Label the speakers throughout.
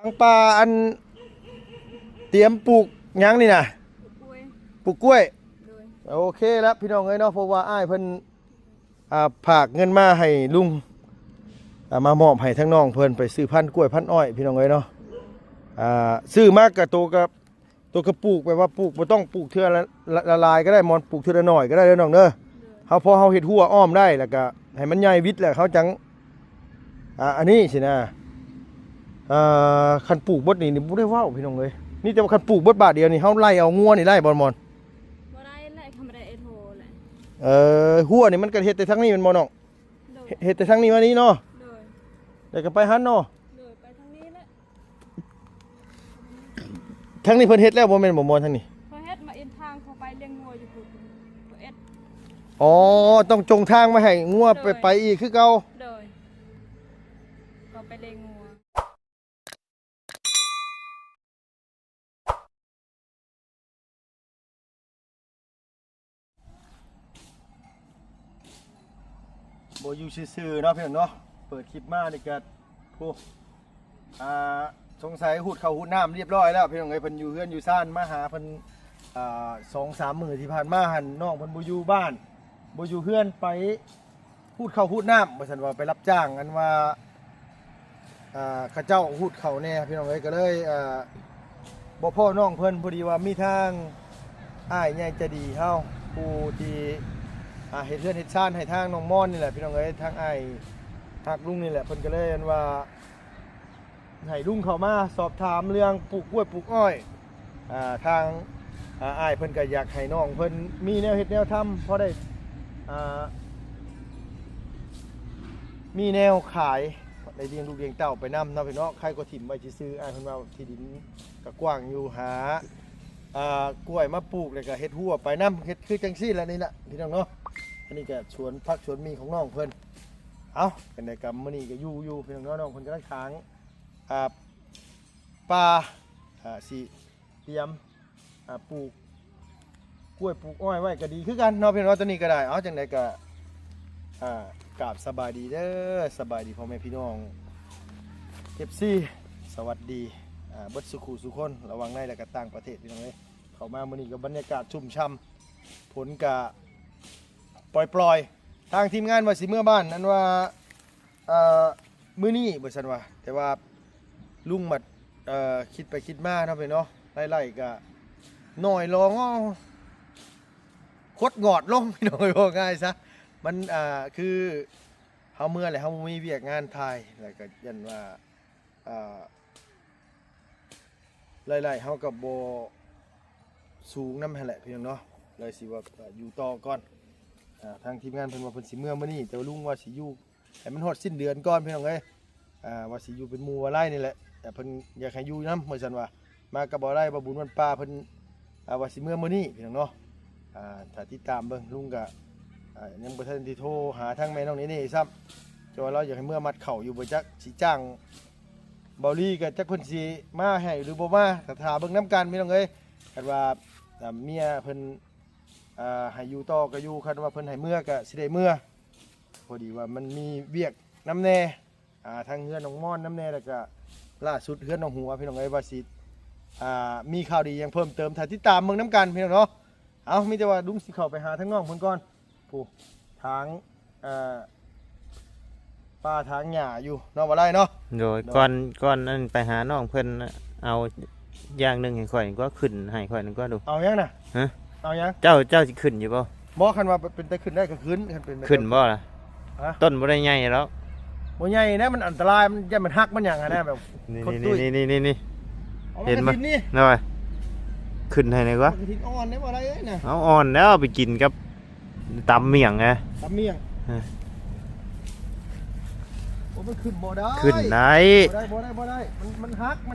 Speaker 1: ทางป่าอันเตรียมปลูกหยังนี่นะปลูกกล้วยโอเคแล้วพี่น้องเอ้ยเนาะเพราะว่าอ้ายเพิ่นฝากเงินมาให้ลุงมามอบให้ทั้งน้องเพิ่นไปซื้อพันธุ์กล้วยพันธุ์อ้อยพี่น้องเอ้ยเนาะซื้อมากกับตัวกระปลูกแบบว่าปลูกบ่ต้องปลูกเทื่อละลายก็ได้มอนปลูกเทื่อละหน่อยก็ได้เด้อน้องเด้อเฮาพอเฮาเฮ็ดหัวอ้อมได้แล้วก็ให้มันใหญ่วิดแหละเขาจังอันนี้สินะคันปลูกบดนี่บ่ได้ว้าวพี่น้องเอ้ยนี่แต่ว่าคันปลูกบดบาทเดียวนี่เฮาไล่เอางัวนี่ไล่บ่มอน
Speaker 2: บ่ได้ไล่ทำได้เอโทแหละ
Speaker 1: หัวนี่มันก็เฮ็ดแต่ทางนี้มันบ่น้องเฮ็ดแต่ทางนี้มานี้เนาะแล้วก็ไปหันเนาะ
Speaker 2: ไปทางนี้แหละ
Speaker 1: ทางนี้เพิ่นเฮ็ดแล้วบ่แม่นบ่มอนทางนี้
Speaker 2: พอเฮ็ดมาเอ็นทางเข้าไปเลี้ยงงัวอยู่พุ่นบ่เอ็ด
Speaker 1: อ๋อต้องจงทางมาให้งัวไปอีกคือเก่า
Speaker 2: ก็ไปเลี้ยงงัว
Speaker 1: บ่อยู่ซื่อๆเนาะพี่น้องเนาะเปิดคลิปมานี่ก็โอ้สงสัยหูดเข้าหูดน้ำเรียบร้อยแล้วพี่น้องเอ้ยเพิ่นอยู่เฮือนอยู่ซ่านมาหาเพิ่น2-3 มื้อที่ผ่านมาหั่นน้องเพิ่นบ่อยู่บ้านบ่อยู่เฮือนไปหูดเข้าหูดน้ำว่าซั่นว่าไปรับจ้างอันว่าเขาเจ้าหูดเข้าแน่พี่น้องเอ้ยก็เลยบ่พ่อน้องเพิ่นพอดีว่ามีทางอ้ายใหญ่ใจดีเฮาผู้ที่เฮ็ดเฮือนเฮ็ดซ่านให้ทางน้องม่อนนี่แหละพี่น้องเอ้ยทางอ้ายฮักลุงนี่แหละเพิ่นก็เลยอันว่าให้ลุงเข้ามาสอบถามเรื่องปลูกกล้วยปลูกอ้อยทางอ้ายเพิ่นก็อยากให้น้องเพิ่นมีแนวเฮ็ดแนวทำพอได้มีแนวขายได้เลี้ยงลูกเลี้ยงเต้าไปนำเนาะพี่น้องใครก็ถิ่มไว้ซื้ออ้ายเพิ่นว่าที่ดินก็กว้างอยู่หากล้วยมาปลูกแล้วก็เฮ็ดหัวไปนำเฮ็ดคือจังซี่แหละนี่ล่ะพี่น้องเนาะอันนี้ก็สวนผักสวนมีของน้องเพิ่นเอาเป็นได้กรรมมื้อนี้ก็อยู่พี่น้องเนาะน้องเพิ่นกำลังค้างปลาสิเตรียมปลูกกล้วยปลูกอ้อยไว้ก็ดีคือกันเนาะพี่น้องตัวนี้ก็ได้เอาจังได๋ก็กราบสบายดีเด้อสบายดีพ่อแม่พี่น้อง FC สวัสดีเบิดสุขุสุคนระวังในและก็ต่างประเทศพี่น้องเอ้ยเข้ามามื้อนี้ก็บรรยากาศชุ่มช่ำผลก็ปล่อยทางทีมงานว่าสิเมื่อบ้านนั้นว่ามื้อนี้บ่ซั่นว่าแต่ว่าลุงมัดคิดไปคิดมาเนาะพี่เนาะไล่ๆก็น้อยลงคดงอดลงพี่น้องว่าง่ายซะมันคือเฮาเมื่อแหละเฮามีเวียกงานถ่ายแล้วก็ยันว่าไล่ๆเฮาก็บ่สูงนำหั่นแหละพี่น้องเนาะเลยสิว่าอยู่ต่อก่อนทางทีมงานเพิ่นว่าเพิ่นสิเมื่อมื้อนี้แต่ว่าลุงว่าสิอยู่ให้มันฮอดสิ้นเดือนก่อนพี่น้องเอ้ยว่าสิอยู่เป็นหมู่ว่าไร่นี่แหละแต่เพิ่นอยากให้อยู่นำเหมือนซั่นว่ามากับบ่ไร่บ่บุญวันป้าเพิ่นว่าสิเมื่อมื้อนี้พี่น้องเนาะถ้าติดตามเบิ่งลุงก็ยังบ่ทันได้โทรหาทางแม่น้องนี่ซ้ำแต่ว่าเราอยากให้เมื่อมัดเข้าอยู่บ่จักสิจ้างเบาลี่ก็จักเพิ่นสิมาให้หรือบ่มาถ้าเบิ่งนํกันพี่น้องเอ้ยคันว่าเมียเพิ่นให้อยู่ต่อก็อยู่คันว่าเพิ่นให้เมื่อก็สิได้เมื่อพอดีว่ามันมีเวียกน้ำแน่ทางเฮือนน้องม่อนน้ำแน่แล้วก็ล่าสุดเฮือนน้องหัวพี่น้องเอ้ยว่าสิมีข่าวดียังเพิ่มเติมถ้าติดตามเมืองน้ำกันพี่น้องเนาะเอามีแต่ว่าลุงสิเข้าไปหาทางน้องเพิ่นก่อนผู้ทางป้าทางหญ้าอยู่เนาะบ่ได้เนาะ
Speaker 3: โดยก่อนนั้นไปหาน้องเพิ่นเอาอย่างนึงให้ข่อยก็ขึ้นให้ข่อยนึงก็ดู
Speaker 1: เอายังน่ะ
Speaker 3: ฮะ
Speaker 1: เอายัง
Speaker 3: เจ้าสิขึ้นอยู่บ่
Speaker 1: บ่คันว่าเป็นแต่ขึ้นได้ก็ขึ้นคันเป็น
Speaker 3: ขึ้นบ่ล่ะต้นบ่ได้ใหญ่แล้ว
Speaker 1: บ่ใหญ่นะมันอันตรายมันจะมันหักมันหยังนะแบบ
Speaker 3: นี่เห็นบ่น้อยขึ้นให้หน่อยกว่า
Speaker 1: ทิ้งอ่อนได้บ่ได้เอ้ยน่ะ
Speaker 3: เอาอ่อนแล้วเอาไปกินกับตำเมี่ยงไง
Speaker 1: ตำเมี่ยงโอ้มันขึ้นบ่ได้
Speaker 3: ขึ้นได้
Speaker 1: บ่ได้มันหักมั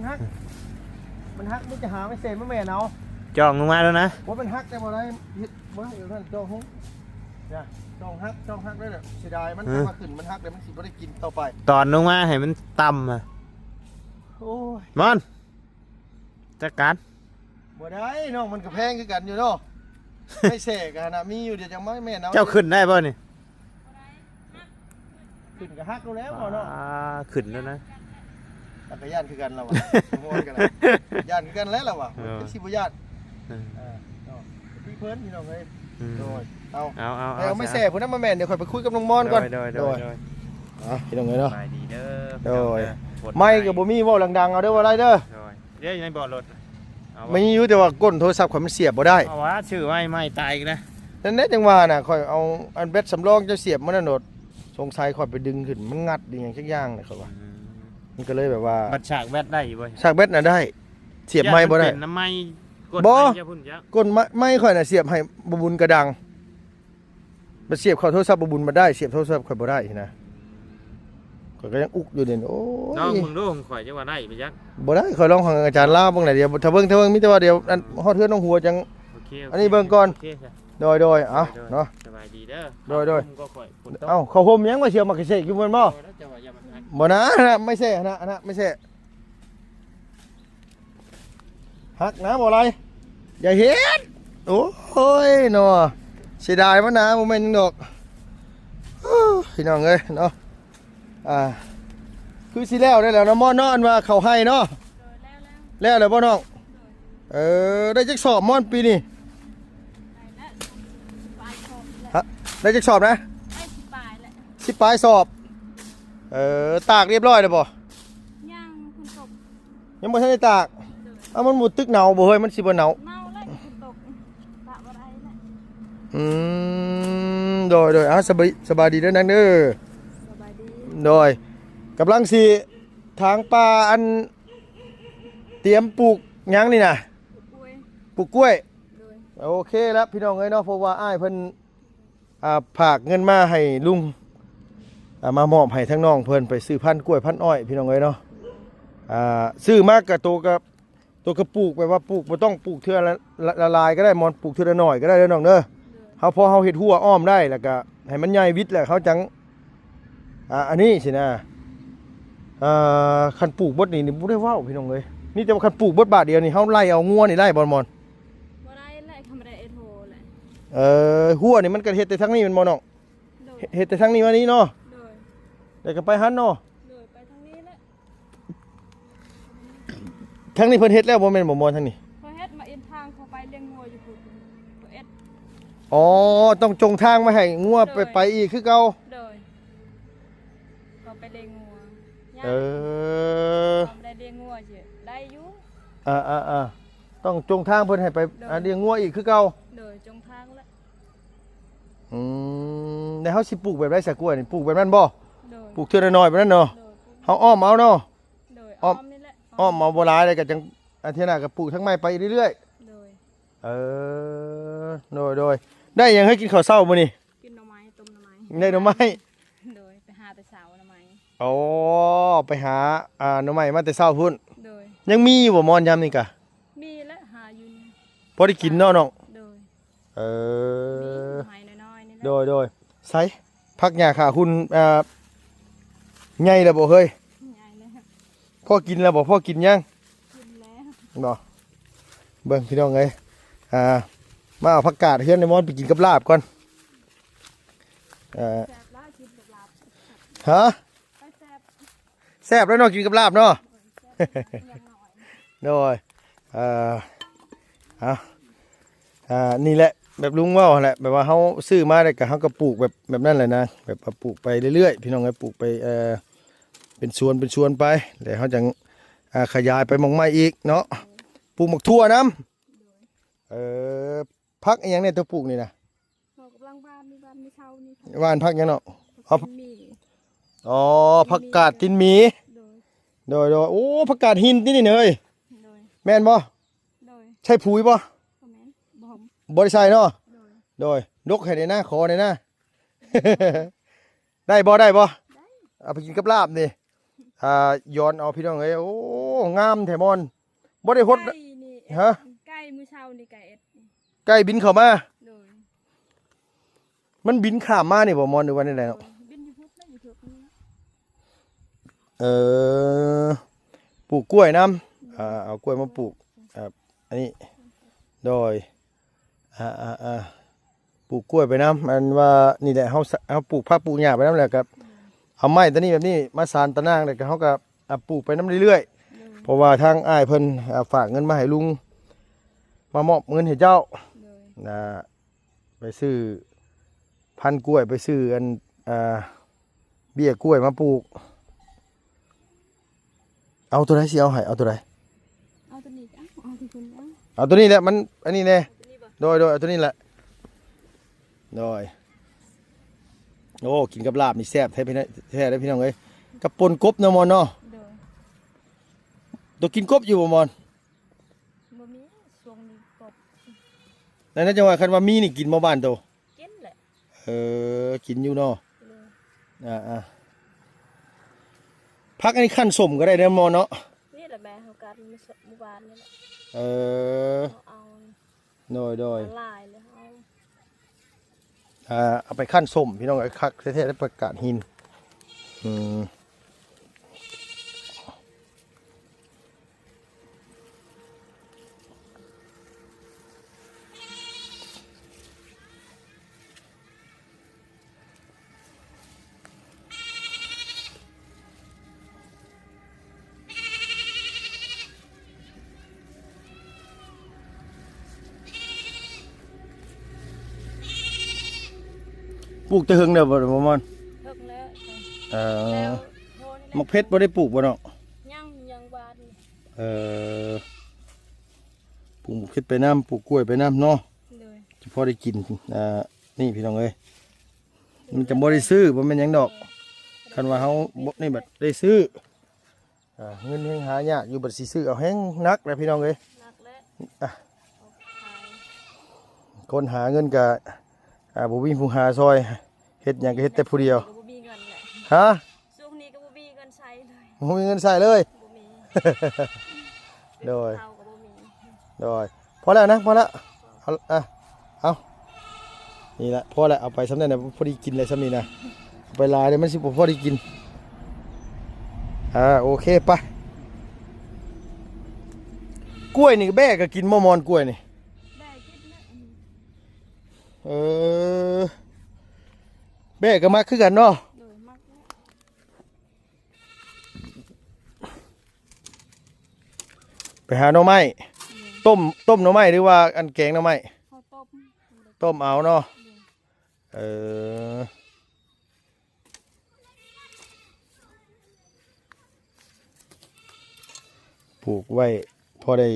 Speaker 1: นจะหาไม่เสร็จแม่เนาะ
Speaker 3: จ้องลงมาแล้วนะ
Speaker 1: ว่ามันหักแต่บ่ได้เฮ็ดบ่ได้ท่านจ้องฮุเนี่ยจ้องหักได้แล้วเสียดายมันมาขึ้นมันหักแล้วมันสิบ่ได้กินต่อไป
Speaker 3: ตอนลงมาให้มันต่ำ
Speaker 1: โอ้ย
Speaker 3: มอนจัดการ
Speaker 1: บ่ได้น้องมันก็แพงคือกันอยู่เนาะไม่เสกกันนะมีอยู่เดี๋ยวจังแม่เนาะ
Speaker 3: เจ้าขึ้นได้ป่ะนี่
Speaker 1: ขึ้นก็หักแล้วเนาะ
Speaker 3: ขึ้นแล้วนะ
Speaker 1: แล้วก็ย่านคือกันเราอ่ะมวนกันแล้วย่านคือกันแล้วเราอ่ะสิบ่ย่านเนาะพี่เพิ่นพี่น้องเอ้ยโดยเอา
Speaker 3: เอา
Speaker 1: ไม่แซ่พุ่นน่ะมาแม่นเดี๋ยวค่อยไปคุยกับน้องมอนก่อน
Speaker 3: โดย
Speaker 1: พี่น้องเอ้ยเนาะ
Speaker 3: ไปดีเด้อ
Speaker 1: โดยไม่ก็บ่มีเว้าดังๆเอาเด้อว่าไรเด้อ
Speaker 3: เดี๋ยวอยู่ในบ่อรถ
Speaker 1: ไม่อยู่แต่ว่าก้นโทรศัพท์ข่อยมันเสียบบ่ได้
Speaker 3: เอาว่าชื่อไม่ตายอีกนะ
Speaker 1: นั่นแหละจังว่าน่ะข่อยเอาอันแบตสำรองจะเสียบมันน่ะโดดสงสัยข่อยไปดึงขึ้นมันงัดอีหยังสักอย่างน่ะเขาว่ามันก็เลยแบบว่า
Speaker 3: บัดฉากแวดได้อยู่บ่
Speaker 1: ฉากแบตน่ะได้ เสียบไม้บ่ได้
Speaker 3: เป็นน้ำไม้กด
Speaker 1: บ่
Speaker 3: ไม้จะพุ่นจัก
Speaker 1: ก้นไม้ข่อยน่ะเสียบให้บ่บุญกระดังมันเสียบเข้าโทรศัพท์บ่บุญมาได้เสียบโทรศัพท์ข่อยบ่ได้นะข่อยก็ยังอุกอยู่เด่นโอ้
Speaker 3: น้อง
Speaker 1: ย
Speaker 3: มึงดูของข่อยจะว่าได้ไปจัก
Speaker 1: บ่ได้ข่อยลองของอาจารย์ลาวเบิ่งหน่อยเดียวถ้าเบิ่งมีแต่ว่าเดี๋ยวอันฮอดเทือนน้องหัวจัง
Speaker 3: โอเค
Speaker 1: อันนี้เบิ่งก่อน
Speaker 3: โเคจ้ะ
Speaker 1: โดยเอ้าเนาะ
Speaker 3: สบายดีเด้อ
Speaker 1: โดย
Speaker 3: ผมก็ข่อยฝนตก
Speaker 1: เอ้าเขาห่มยังมาเชียวมากระเชกอยู่บนบ่
Speaker 3: แล้วจะว่าอย่ามาทัก
Speaker 1: บ่นะไม่ใช่นะไม่ใช่ฮักนะบ่อะไรอย่าเฮ็ดโอ้ยเนาะเสียดายมันนะบ่แม่นจังดอกพี่น้องเอ้ยเนาะคือสิแล้วได้แล้วเนาะหม้อนอนว่าเขาให้เนาะ
Speaker 2: โดยแล้ว
Speaker 1: แล้วบ่น้องได้จักสอบม่อนปีนี้
Speaker 2: ได้แล้วปลายครบแล้ว
Speaker 1: ฮะได้จักสอบนะ
Speaker 2: ได้สิปลายแล้ว
Speaker 1: สิปลายสอบตากเรียบร้อยแล้วบ่
Speaker 2: ย่างคุณตก
Speaker 1: ยังบ่ทันได้ตาก
Speaker 2: โดย
Speaker 1: เอามันหมดตึกหนาวบ่เฮ้ยมันสิบ่หนาว
Speaker 2: เน่าแล้วคุณตกปะบ่ได้แล้ว
Speaker 1: โดยสบายดีเด้อนังเด้อ
Speaker 2: สบายดี
Speaker 1: โดยกำลังสิทางป่าอันเตรียมปลูกหยังนี่น่ะ
Speaker 2: ป่วย
Speaker 1: ปลูกกล้วย
Speaker 2: โดย
Speaker 1: โอเคแล้วพี่น้องเอ้ยเนาะเพราะว่าอ้ายเพิ่นฝากเงินมาให้ลุงมามอบให้ทั้งน้องเพิ่นไปซื้อพันธุ์กล้วยพันธุ์อ้อยพี่น้องเอ้ยเนาะซื้อมากกับตัวกระปลูกไปว่าปลูกบ่ต้องปลูกเทื่อละลายก็ได้มอนปลูกเทื่อละหน่อยก็ได้เด้อน้องเด้อเฮาพอเฮาเฮ็ดหัวอ้อมได้แล้วก็ให้มันใหญ่วิดแล้วเขาจังอันนี้สินะคันปลูกบดนี่บ่ได้เว้าพี่น้องเอ้ยนี่แต่ว่าคันปลูกบดบาทเดียวนี่เฮาไล่เอางัวนี่ไล่บ่มอน
Speaker 2: บ่ได้แล้วทำได้เอโทแหละ
Speaker 1: หัวนี่มันก็เฮ็ดแต่ทางนี้มันบ่น้อง
Speaker 2: โดย
Speaker 1: เฮ็ดแต่ทางนี้มานี้เนาะ
Speaker 2: โดย
Speaker 1: แล้วก็ไปหันเนาะ
Speaker 2: โดยไปทางนี้แหละ
Speaker 1: ทางนี้เพิ่นเฮ็ดแล้วบ่แม่นบ่มอนทางนี้
Speaker 2: พอเฮ็ดมาเอ็นทางเข้าไปเลี้ยงงัวอยู่พุ่นพอเอ็ด
Speaker 1: อ๋อต้องจงทางมาให้งัวไปอีกคือเก่า
Speaker 2: โดยก็ไปเลี้ยงงัวย่าง
Speaker 1: อ
Speaker 2: ได้เลี้ยงงัวสิได้อยู่
Speaker 1: ต้องจงทางเพิ่นให้ไปเลี้ยงงัวอีกคือเก่า
Speaker 2: โดยจงทางแล้ว
Speaker 1: แล้วเฮาสิปลูกแบบไรสักกล้วยนี่ปลูกแบบนั้นบ่
Speaker 2: โดย
Speaker 1: ปลูกเทื่อน้อยๆแบบนั้นเนาะ
Speaker 2: โดย
Speaker 1: เฮาอ้อมเอาเนาะ
Speaker 2: โดย
Speaker 1: อ้
Speaker 2: อ้
Speaker 1: อ
Speaker 2: อ
Speaker 1: ม
Speaker 2: มนี่แหละ
Speaker 1: อ้อมเอาบ่หลายเลยก็จังอาทิตย์หน้าก็ปลูกทั้งไม้ไปเรื่อย
Speaker 2: โดย
Speaker 1: ๆโดยได้หยังให้กินข้าวเช้ามื้อนี้
Speaker 2: กินหน่อไม้ต้มหน่อไม้
Speaker 1: ได้หน่อไม้
Speaker 2: โดยไปหาแต่เช้าหน่อไม้
Speaker 1: อ๋อไปหาหน่อไม้มาแต่เช้าพุ่น
Speaker 2: โดย
Speaker 1: ยังมีอยู่บ่มอนยามนี่กะ
Speaker 2: มีและหาอยู่นี่
Speaker 1: พอได้กินเนาะน้อง
Speaker 2: โดย
Speaker 1: เอ
Speaker 2: มีห
Speaker 1: อ
Speaker 2: น่อไม้น้อยๆนี่แหละ
Speaker 1: โดยไสพักหญ้าขาคุณใหญ่แล้วบ่เฮ้ย
Speaker 2: ใหญ่แล้ว
Speaker 1: พ่อกินแล้วบ่พ่อกินยัง
Speaker 2: กินแล้ว
Speaker 1: บ่เบิ่งพี่น้องเอ้ยมาเอาผักกาดเฮือนในมอนไปกินกับลาบก่อน
Speaker 2: แซ่บแล้วกินกับลาบ
Speaker 1: ฮะ
Speaker 2: ไปแซ่บ
Speaker 1: แซ่บแล้วเนาะกินกับลาบเนาะ
Speaker 2: แซ่บอย่างน้อย
Speaker 1: โดยนี่แหละแบบลุงว่าแหละแบบว่าเฮาซื้อมาได้ก็เฮาก็ปลูกแบบนั้นแหละนะแบบว่าปลูกไปเรื่อยๆพี่น้องเอ้ยปลูกไปเป็นสวนไปแล้วเฮาจังขยายไปหม่องใหม่อีกเนาะปลูกหมกทั่วน้ำพักอีหยังเนี่ยตัวปลูกนี่นะ
Speaker 2: เรากำลังบ้านมีเช้านี่
Speaker 1: ว่านพักหยังเนาะ
Speaker 2: มี
Speaker 1: อ๋อผักกาดตินหมี
Speaker 2: โดย
Speaker 1: โดยโอ้ผักกาดหินนี่นี่เอ้ย
Speaker 2: โดย
Speaker 1: แม่นบ่
Speaker 2: โดย
Speaker 1: ใช่ปุ๋ยบ่
Speaker 2: คอมเมนต์บ่ม
Speaker 1: บ่ได้ใช่เนาะ
Speaker 2: โดย
Speaker 1: โดยดกให้ได้นะขอได้นะ ได้บ่เอาไปกินกับลาบนี่ย้อนเอาพี่น้องเอ้ยโอ้งามแท้มอนบ่ได้ฮด
Speaker 2: ไก่นี่
Speaker 1: ฮะ
Speaker 2: ไก่มื้อเช้านี่ไก่เอ็ด
Speaker 1: ไก่บินเข้ามา
Speaker 2: โดย
Speaker 1: มันบินข้ามมานี่บ่มอนหรือว่านี่แหละเนาะ
Speaker 2: บินอยู่พุทธนะอยู่พุทธนี่
Speaker 1: ปลูกกล้วยน้ำเอากล้วยมาปลูกอันนี้โดยปลูกกล้วยไปน้ำมันว่านี่แหละเฮาปลูกผักปลูกหญ้าไปน้ำแหละครับเอาไม้ตัวนี้แบบนี้มาสานตะนางเลยก็เฮาก็ ปลูกไปน้ำเรื่อยๆเพราะว่าทางอ้ายเพิ่นฝากเงินมาให้ลุงมามอบเงินให้เจ้านะไปซื้อพันธุ์กล้วยไปซื้ออันเบี้ยกล้วยมาปลูกเอาตัวไหนสิเอาให้เอาตัวไหน
Speaker 2: เอาตัวนี้เอาที่คุณเอา
Speaker 1: เอาตัวนี้แหละมันอันนี้แน่โดยเอาตัวนี้แหละโดยโอ้กินกับลาบนี่แซ่บแท้พี่น้องแท้ได้พี่น้องเอ้ยกับปนกบเนาะมอนเนาะ
Speaker 2: โดย
Speaker 1: ตัวกินกบอยู่บ่มอน
Speaker 2: บ่มีช่วงนี้กบ
Speaker 1: นั่นจังว่าคันว่ามีนี่กินบ่บ้านโต
Speaker 2: กินแหละ
Speaker 1: กินอยู่เนาะ
Speaker 2: เลย
Speaker 1: พักอันนี้ขั้นสมก็ได้เด้อมอนเนาะ
Speaker 2: นี่แหละแม่เขากัดมาสดเมื่อวานนี่แหละ
Speaker 1: เอา โดย
Speaker 2: ละลายเลยเอา
Speaker 1: เอาไปขั้นสมพี่น้องไอ้คักแท้ๆได้ประกาศหินปลูกแตะหึงเด้อบ่มอน
Speaker 2: เพิกแล้ว
Speaker 1: แล้ว
Speaker 2: โทน
Speaker 1: มักเพชรบ่ได้ปลูกบ่เนาะ
Speaker 2: ยังบาน
Speaker 1: ปลูกเพชรไปน้ำปลูกกล้วยไปน้ำเนาะ
Speaker 2: เลย
Speaker 1: เฉพาะได้กินนี่พี่น้องเอ้ยมันจะบ่ได้ซื้อบ่แม่นหยังดอกคันว่าเฮาบ่นี่บัดได้ซื้อเงินแฮงหายากอยู่บัดสิซื้อเอาแฮงนักแหละพี่น้องเอ้ย
Speaker 2: นักแล้ว
Speaker 1: คนหาเงินก็บ่มีผู้หาซอยเฮ็ดหยังก็เฮ็ดแต่ผู้เดียว
Speaker 2: บ่มีเงินแหละ
Speaker 1: ฮะ
Speaker 2: ช่วงนี้ก็บ่มีเงินใช้เลย
Speaker 1: บ่มีเงินใช้เลย
Speaker 2: บ่มี
Speaker 1: โดย
Speaker 2: ข้าวก็บ่มี
Speaker 1: โดยพอแล้วนะพอแล้วเอานี่ละพอแล้วเอาไปสำเร็จนะพอดีกินเลยสำนี้นะเอาไปลายเลยมันสิบ่พอดีกินโอเคไปกล้วยนี่แบ่ก็กินมอมอนกล้วยนี่
Speaker 2: ได้คิดนะ
Speaker 1: แบ่ก็มาคือกันเนาะ
Speaker 2: โดยมากแล้ว
Speaker 1: ไปหาหน่อไม้ต้มหน่อไม้หรือว่าอันแกงหน่อไม้
Speaker 2: ข้าวต้ม
Speaker 1: ต้มเอาเนาะปลูกไว้พอได้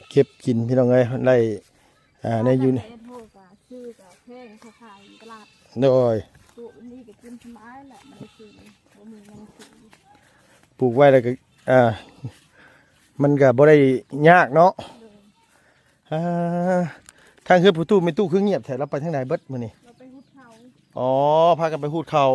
Speaker 1: เก็บกินพี่น้องเอ้ยได้ในอยู่นี่
Speaker 2: เอ็ดโฮกะซื้อกับแพงเขาขายอยู่ตลาด
Speaker 1: โดย
Speaker 2: ตัวนี้ก็กินสบายแหละมันซื้อบ่มีเงินซื้อ
Speaker 1: ปลูกไว้แล้วก็มันก็บ่ได้ยากเนาะทางคือผู้ตู้ไม่ตู้คือเงียบแท้เราไปทางไหนเบิดมื้อนี้
Speaker 2: เราไปหุดเขา
Speaker 1: อ๋อพากันไปหูดเขา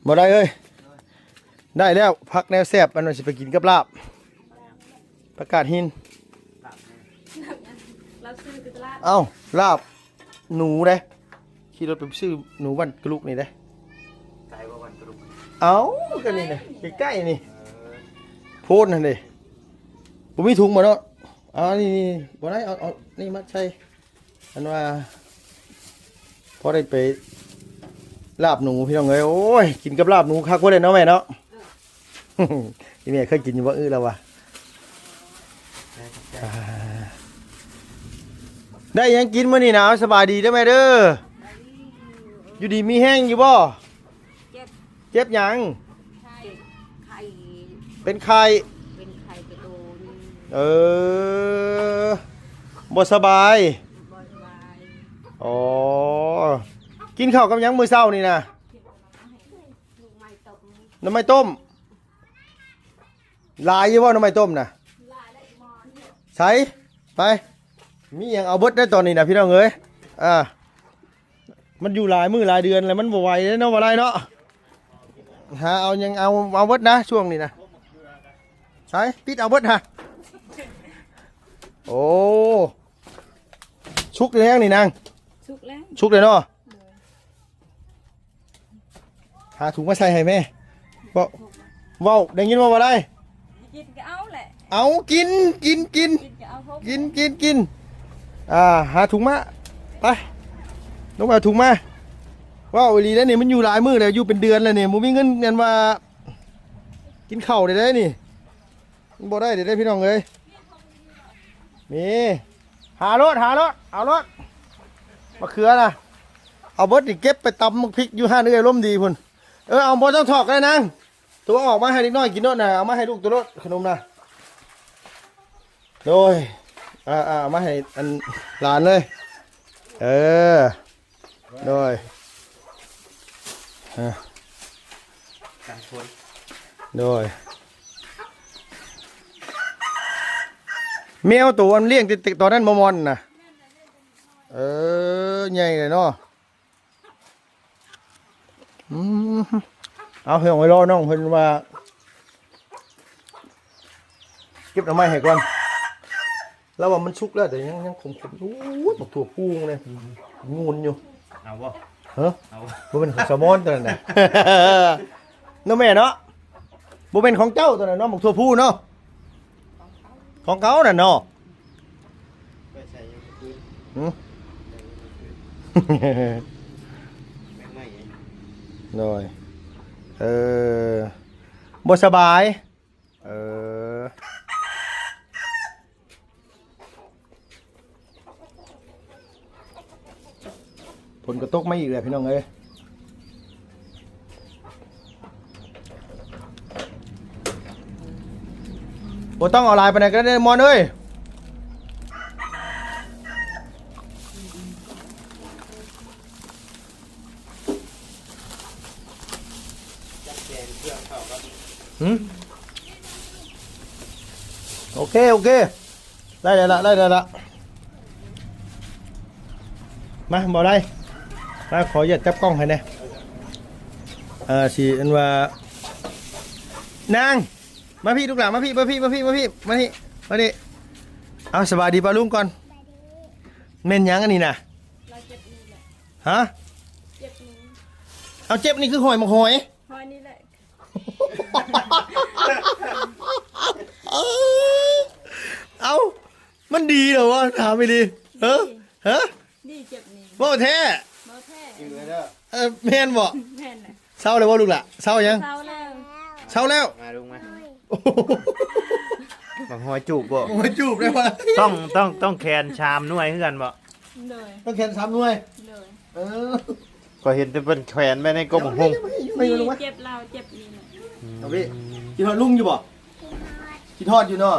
Speaker 1: บ่ได้เอ้ยได้แล้วพักแนวแซ่บอันนั้นสิไปกินกับลาบประกาศหิน
Speaker 2: เราซื้อที่ตลาด
Speaker 1: เอ้าลาบหนูเด้ขี่รถไปซื้อหนูบ้านกระลุกนี่เด้ไกลกว่าบ้านกระลุกเอ้ากันนี่นะใกล้ๆนี่โพดนั่นเด้บ่มีถุงบ่เนาะนี่บ่ได้เอานี่มาใส่อันว่าพอได้ไปลาบหนูพี่น้องเอ้ยโอ้ยกินกับลาบหนูคักบ่ได้เนาะแม่เนาะนี่แม่เคยกินอยู่บ่แล้ววะได้ยังกินมื้อนี้นะสบายดีเด้อแม่เด้ออยู่ดีมีแห้งอยู่บ่เจ็บหยัง
Speaker 2: ไข่
Speaker 1: เป็นไข้
Speaker 2: เป็นไข่กระโดน
Speaker 1: บ่สบาย
Speaker 2: บ่สบาย
Speaker 1: อ๋อกินข้าวกับหยังมื้อเช้านี่นะ
Speaker 2: ลูกไม้ตบ
Speaker 1: น้ำไม้ต้มลายอยู่บ่น้ำไม้ต้มน่ะใส่ไปมีหยังเอาเบิดได้ตอนนี้นะพี่น้องเอ้ยมันอยู่หลายมื้อหลายเดือนแล้วมันบ่ไหวเด้เนาะบ่ได้เนาะเอายังเอาเบิดนะช่วงนี้นะใส่ปิดเอาเบิดฮะโอ้ชุกแรงนี่นาง
Speaker 2: สุกแล้ว
Speaker 1: ชุกเลยเนาะหาถุงมาใส่ให้แม่เว้าได้ยินว่าบ่ได้
Speaker 2: กินก็เอาแหละ
Speaker 1: เอากิน
Speaker 2: กินก็เอาพบ
Speaker 1: หาถุงมาไป น้องแววถุงมาว้าวอีหลีแล้วนี่มันอยู่หลายมื้อแล้วอยู่เป็นเดือนแล้วนี่บ่มีเงินเงินว่ากินข้าวได้นี่มันบ่ได้เด้พี่น้องเอ้ยมีหารถเอารถมะเขือน่ะเอาเบิดนี่เก็บไปตำมักพริกอยู่ห้านเอ้ยร่มดีพุ่นเอาบ่ต้องถอกเลยนางตัวออกมาให้เด็กน้อยกินโนดน่ะเอามาให้ลูกตัวโนดขนมน่ะโดยเอามาให้อันหลานเลยโดย
Speaker 3: การชน
Speaker 1: โดยแมวตัวอันเลี้ยงติดตอนนั้นมอนน่ะใหญ่เลยเนาะเอาเฮียงไว้รอน้องเพิ่นมาเก็บหน่อไม้ให้ก่อนแล้วว่ามันชุกแล้วแต่ยังขมๆโอ้ยบักถั่วพูงเลยงูนอยู่
Speaker 3: เอาบ่
Speaker 1: เอาบ่เป็นของแซลมอนตัวนั้นน่ะเนาะแม่เนาะบ่เป็นของเจ้าตัวนั้นเนาะบักถั่วพูเนาะของเขาน่ะเนาะ
Speaker 3: ไปใส่ยังคืนแม่งไม่
Speaker 1: หน่อยบ่สบายผลกระตกไม่อีกเลยพี่น้องเอ้ยบ่ต้องเอาลายไปไหนก็ได้มอนเอ้ยโอเคได้เลยละมาบอกได้มาขออย่าจับกล้องให้แน่สิอันว่านางมาพี่ลูกหลานมาพี่เอาสบายดีป่ะลุงก่อนเม่นยังอันนี้น่ะ
Speaker 2: เราเจ็บนี่แหละ
Speaker 1: ฮะ
Speaker 2: เจ็บนี้
Speaker 1: เอาเจ็บนี่คือหอยมาหอย
Speaker 2: นี่แหละ
Speaker 1: เอามันดีเหรอวะถามไม่ดีฮะ
Speaker 2: ดีเจ็บนี่
Speaker 1: บ่แท้แม่นบ่
Speaker 2: แม่นน่ะ
Speaker 1: เศร้าเลยว่าลูกล่ะเศร้ายัง
Speaker 2: เศร้า
Speaker 1: แล้ว
Speaker 3: มาลุงมาบังหอยจูบบ่
Speaker 1: หอยจูบได้ป่ะ
Speaker 3: ต้องแคนชามหน่วยคือกันบ่
Speaker 2: เลย
Speaker 1: ต้องแคน3หน่วย
Speaker 2: เลย
Speaker 3: ก็เห็นแต่เป็นแขวนไปในกบหง
Speaker 2: เจ็บเราเจ็บนี่แหละ
Speaker 1: เอาพี่กินทอดลุงอยู่บ่กินทอดอยู่เนาะ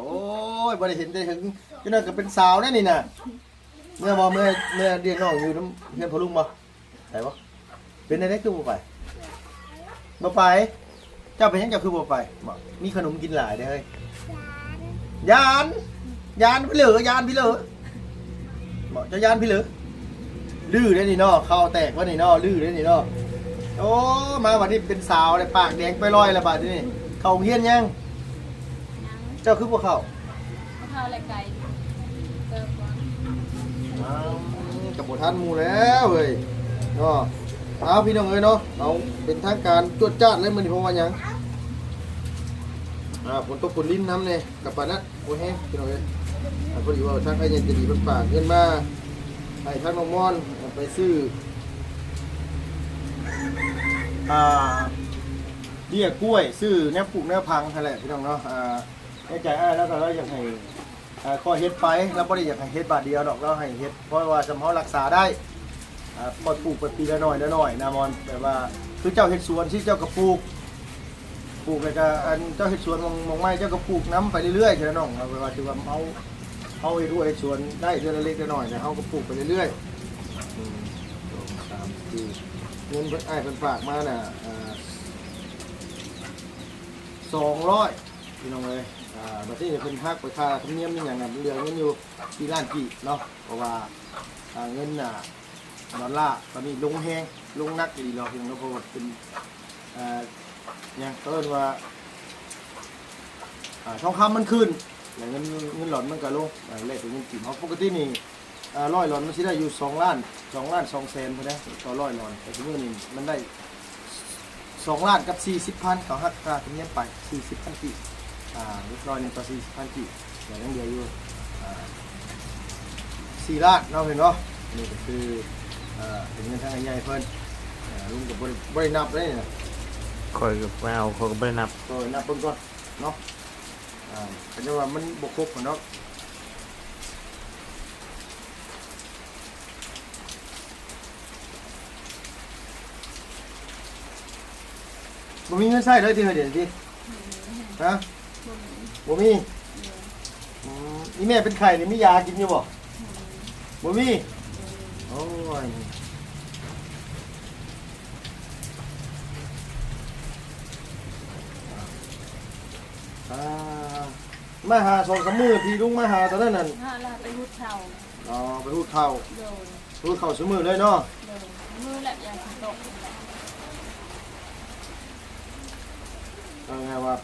Speaker 1: โอ้ยบ่ได้เห็นได้ถึงจังนั้นก็เป็นสาวแน่นี่น่ะเมื่อเรียกน้องอยู่น้ำเพื่อนพ่อลุงบ่ไปบ่เป็นได้คือบ่ไปเจ้าเป็นยังเจ้าคือบ่ไปบ่มีขนมกินหลายได้เฮ้ยยานพี่เหลือยานพี่เหลือบ่เจ้ายานพี่เหลือลื้อได้นี่เนาะเข้าแตกว่านี่เนาะลื้อได้นี่เนาะโอ้มาวันนี้เป็นสาวเลยปากแดงไปลอยแล้วบาดนี้เข้าเฮียนยังเจ้าคือบ่เข้า
Speaker 2: อะไรไก่เติมก่อน
Speaker 1: กับบ่ทันหมู่แล้วเว้ยเนาะเอาพี่น้องเอ้ยเนาะเอาเป็นทางการจวดจ้าดเลยมื้อนี้เพราะว่าหยังฝนตกฝนลิ้นน้ำเนี่ยกับปานนั้นโอ้แห้งพี่น้องเอ้ยพอดีว่าทางไอ้เย็นจะดีเป็นปากเงินมาให้ทางน้องมอนไปซื้อเรียกกล้วยซื้อแนวปลูกแนวพังนั่นแหละพี่น้องเนาะในใจแล้วก็เราอยากให้ข้อเฮ็ดไปแล้วบ่ได้อยากให้เฮ็ดบาทเดียวดอกเราให้เฮ็ดเพราะว่าสำเฮารักษาได้ปลูกไปปีละหน่อยนะมอนแบบว่าคือเจ้าเฮ็ดสวนที่เจ้าก็ปลูกแล้วก็อันเจ้าเฮ็ดสวนมองไม้เจ้าก็ปลูกน้ำไปเรื่อยๆใช่น้องเอาไปว่าถือว่าเฮาเฮ็ดด้วยสวนได้เดือนละเล็กละน้อยนะเฮาก็ปลูกไปเรื่อยๆ3 4เงินเพิ่นอ้ายเพิ่นฝากมาน่ะ200พี่น้องเอ้ยบัดนี้เพิ่นพักไปค่าธรรมเนียมนี่หยังน่ะเหลือเงินอยู่ที่ล้านกี่เนาะเพราะว่าเงินน่ะดอลลาร์ตอนนี้ลงแฮงลงนักอีหลีพี่น้องเนาะเพราะว่าเป็นยังเอิ้นว่าทองคำมันขึ้นแล้วเงินหลอนมันก็ลงเลขเป็นเงินกี่เฮาปกตินี่100หลอนมันสิได้อยู่2ล้าน2แสนพุ่นนะต่อ100หลอนแต่ทีนี้นี่มันได้2ล้านกับ40,000เขาหักค่าธรรมเนียมไป40,000กี่100นึงต่อ40,000กี่อย่างนั้นเดียวอยู่ 4 ล้านเนาะเห็นเนาะนี่ก็คือเป็นเงินทางใหญ่เพิ่นลุงก็บ่ได้นับเลยนะ
Speaker 3: ข่อยก็ไปเอาข่อยก็บ่ได้นับ
Speaker 1: ก็นับเบิ่งก่อนเนาะก็จะว่ามันบ่ครบเนาะบ่มีเงินใช้เลยที่เดี๋ยวนี้ฮะบ่มีอีแม่เป็นไข้นี่มียากินอยู่บ่บ่มีโอ้ยมาหา2-3มื้อพี่ลุงมาหาตอนนั้นน่ะ
Speaker 2: ถ้าเราไปหุดเข่า
Speaker 1: อ๋อไปรูดข้าว
Speaker 2: โดย
Speaker 1: รูดข้าวซุมื้อเลยเนาะ
Speaker 2: โดยมือแหละอย่างสิตกแหละ
Speaker 1: เอาไงว่า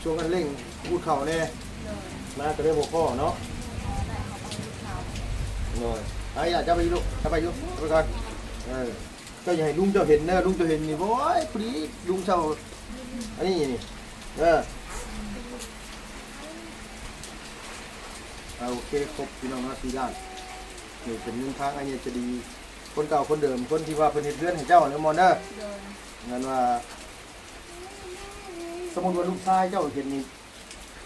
Speaker 1: ช่วงกันเร่งรูดข้าวแน่
Speaker 2: โดย
Speaker 1: มาก็ได้บ่พอเนาะ
Speaker 2: ได้เขาไปหุดเข่า
Speaker 1: โอ้ยไอ้อยากจะไปลูกจะไปอยู่ไปก่อนก็อย่าให้ลุงเจ้าเห็นนะลุงเจ้าเห็นนี่โอ้ยพอดีลุงเจ้าอันนี้นี่โอเคครบพี่น้องนะ4 ล้านนี่เป็นเงินทางอันนี้จะดีคนเก่าคนเดิมคนที่ว่าเพิ่นเฮ็ดเรือนให้เจ้าเนี่ยมอนเด้อ
Speaker 2: โดย
Speaker 1: งั้นว่าสมมุติว่าลูกชายเจ้าเห็นนี่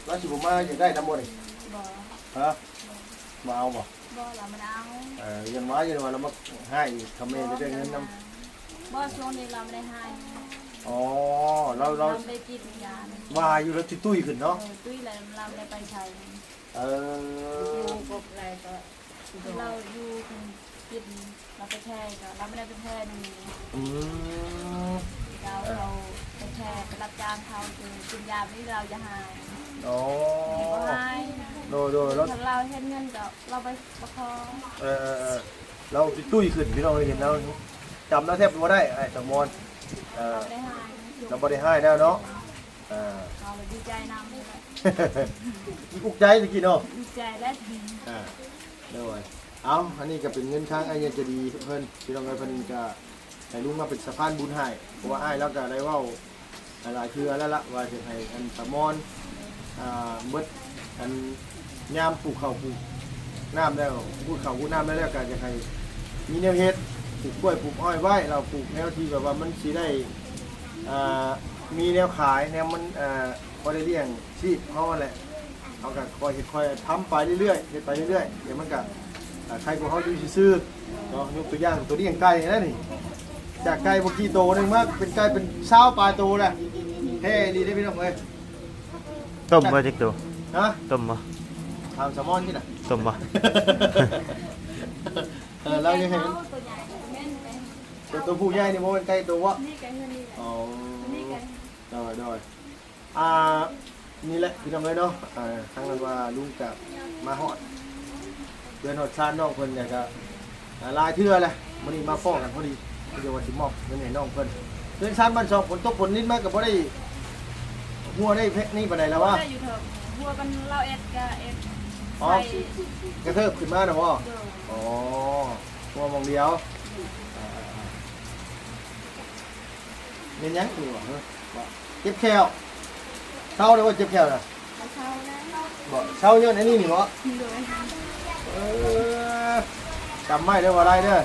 Speaker 1: แล้วสิบ่มาอยากได้นำบ่นี่
Speaker 2: บ่
Speaker 1: ฮะมาเอาบ่
Speaker 2: บ่เราไม่ได้เอา
Speaker 1: ยันว่าเรามาให้ทำเองได้เงินนำ
Speaker 2: บ่ช่วงนี้เราไม่ได้ให้
Speaker 1: อ๋อเรา
Speaker 2: เราไม่ได้กินยา
Speaker 1: ว่าอยู่แล้วตุ้ยขึ้นเนาะ
Speaker 2: ตุ้ยแล้วเราไม่ได้ไปใช้ อยู่กบอะไรก็เราอยู่กินเราไปแช่ก็เราไม่ได้ไปแช่นี่
Speaker 1: อืม
Speaker 2: เราไปแช่ไปรับจ้างเขาคือกินยาที่เราจะหาย
Speaker 1: อ๋อ
Speaker 2: หาย
Speaker 1: โดยแล้ว
Speaker 2: ถ้าเราเห็นเงินก็เราไปประคอง
Speaker 1: เราตุ้ยขึ้นพี่น้องเห็นแล้วจำแล้วแทบบ่ได้ไอ้สมอน
Speaker 2: เราได้หาย
Speaker 1: เราบ่ได้ให้แล้วเนาะ
Speaker 2: เราเลยดีใจนำเลย
Speaker 1: อุกใจตะกี้เนาะ
Speaker 2: ดีใจและถึง
Speaker 1: ด้วยเอาอันนี้ก็เป็นเงินค้างไอ้เนี่ยจะดีเพิ่นพี่น้องเอ้ยเพิ่นก็ให้ลุงมาเป็นสะพานบุญให้เพราะว่าอ้ายแล้วก็ได้เว้าหลายเทื่อแล้วล่ะว่าสิให้อันตะมอนเบิดอันยามปลูกข้าวปลูกน้ำแล้วปลูกข้าวปลูกน้ำแล้วก็จะให้มีแนวเฮ็ดปลูกกล้วยปลูกอ้อยไว้เราปลูกแนวที่แบบว่ามันสิได้มีแนวขายแนวมันพอได้เลี้ยงชีพเฮานั่นแหละเขาก็คอยเฮ็ดคอยทำไปเรื่อยๆเฮ็ดไปเรื่อยๆเดี๋ยวมันก็ใครของเขาอยู่ซื่อๆเนาะยกตัวอย่างตัวนี้อย่างไก่นะนี่จากไก่บ่กี่โตนึงมาเป็นไก่เป็น20ปลายโตแหละเท่ดีได้พี่น้องเอ้ย
Speaker 3: ต้มบ่จักตัว
Speaker 1: ฮะ
Speaker 3: ต้มบ่
Speaker 1: ทำแซลมอนที่น่ะ
Speaker 3: ต้มบ่
Speaker 1: เรายังเห็น
Speaker 2: ตัวใหญ่ตัวแม่นไป
Speaker 1: ตัวผู้ใหญ่นี่บ่เป็นไก่ตัววะ
Speaker 2: นี่ไก่เงินนี่แหละ
Speaker 1: อ๋อ
Speaker 2: นี่ไก่
Speaker 1: ได้นี่แหละพี่น้องเอ้ยเนาะทางนั้นว่าลุงกับมาฮอดเดือนฮอดชาติน้องเพิ่นเนี่ยก็ลายเทื่อแหละมื้อนี้มาฟ้องกันพอดีเดี๋ยวว่าสิมอบเงินให้น้องเพิ่นเดือนชาติบ้านช่องฝนตกฝนนิดมาก็บ่ได้หัวได้เพชรนี่ปานใดแล้ววะ
Speaker 2: ได้อยู่เถอะหัวกันเราเอ็ดกับเอ็ด
Speaker 1: อ๋อ
Speaker 2: ใส่
Speaker 1: กระเทิบขึ้นมาน่ะบ่
Speaker 2: เด้อ
Speaker 1: อ๋อหัวมองเดียวเป็นหยังนี่วะเจ็บแขวเศร้าเลยว่าเจ็บแขวน่ะ
Speaker 2: มาเช่าแล้ว
Speaker 1: บ่เศร้าเยอะอันนี้นี่บ่
Speaker 2: โดย
Speaker 1: จำไม่ได้ว่าอะไรเด้อ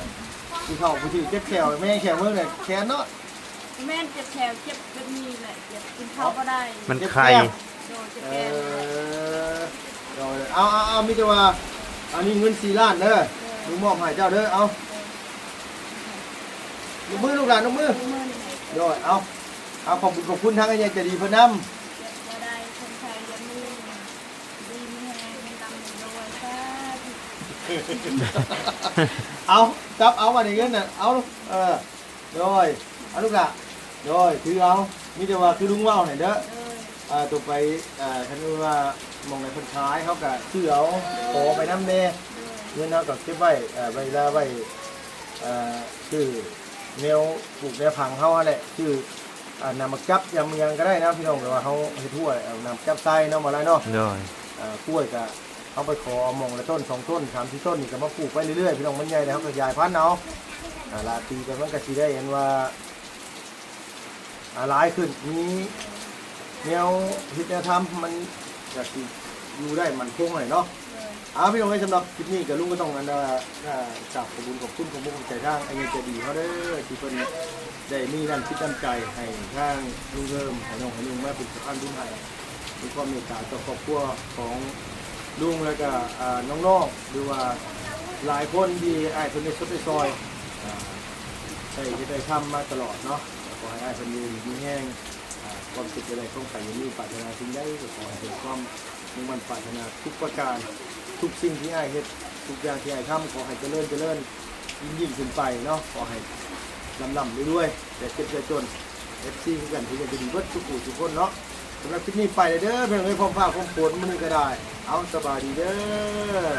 Speaker 1: ที่เขาผู้ที่เจ็บแขวแม่แขวเมื่อเนี่ยแขนเนาะ
Speaker 2: แม่นเจ็บแถวเจ็บแบบนี้แหละเจ็บกินข้าวก็ได้
Speaker 3: มันไข่
Speaker 2: โดยเจ็บ
Speaker 1: เอ
Speaker 2: แก้ว
Speaker 1: เอามิจะว่าอันนี้เงิน4 ล้านเด้อลุงมอบให้เจ้าเด้อเอาลูกมือลูกหลานลูกมือ
Speaker 2: มือนี่ไหน
Speaker 1: โดยเอาขอบคุณทางไอ้เนี่ยจะดีเพิ่นนำ
Speaker 2: เจ็บก็ได้คนไทยเลี้ยงมือดีมีแรงมีตำหนิโดยซะ
Speaker 1: เอาจับเอามาในเงินน่ะเอาโดยเอาลูกหละโดยถือเอามิจะว่าคือลุงว่าวให้เด้อ
Speaker 2: โดย
Speaker 1: ตัวไปคันว่ามองในคนท้ายเขาก็ชื่อเอาขอไปน้ำเดเงินเขาก็เก็บไว้ใบละไว้ชื่อแนวปลูกแนวผังเขาอะไรชื่อนำมาจับยำยังก็ได้นะพี่น้องแต่ว่าเขาให้ทั่วนำจับไส้เนาะมาแล้วเนาะ
Speaker 3: โดย
Speaker 1: กล้วยก็เขาไปขอมองละต้น2 ต้น3 4 ต้นนี่ก็มาปลูกไปเรื่อยๆพี่น้องมันใหญ่แล้วเขาก็ยายพันธุ์เอาลาตีไปมันก็สิได้เห็นว่าหลายขึ้นมีแนวฮิตแนวทำมันจะอยู่ได้มันคงหน่อยเนาะ พี่น้องให้สำหรับคลิปนี้กับลุงก็ต้องกราบขอบคุณขอบคุณของบุญใจทางไอ้เงินใจดีเขาเด้อที่เพิ่นได้มีน้ำคิดน้ำใจให้ทางลุงเริ่มให้น้องให้ลุงมาเป็นสะพานบุญให้มีความเมตตาต่อครอบครัวของลุงแล้วก็น้องๆหรือว่าหลายคนที่ไอ้คนในซดในซอยใช่ที่ได้ทำมาตลอดเนาะขอให้ไอ้คนยืนมีแห้งความสุขอะไรต้องไปอย่างนี้ปรารถนาสิ่งใดก็ขอให้เป็นความมุ่งมั่นปรารถนาทุกประการทุกสิ่งที่ไอ้เฮ็ดทุกอย่างที่ไอ้ทำขอให้เจริญยิ่งขึ้นไปเนาะขอให้ลำๆด้วยแต่เจ็บใจจน FC คือกันที่จะดีเบิดทุกผู้ทุกคนเนาะสำหรับคลิปนี้ไปเด้อเพื่อนเอ้ยพร้อมฟ้าพร้อมฝนมื้อนี้ก็ได้เอาสบายดีเด้อ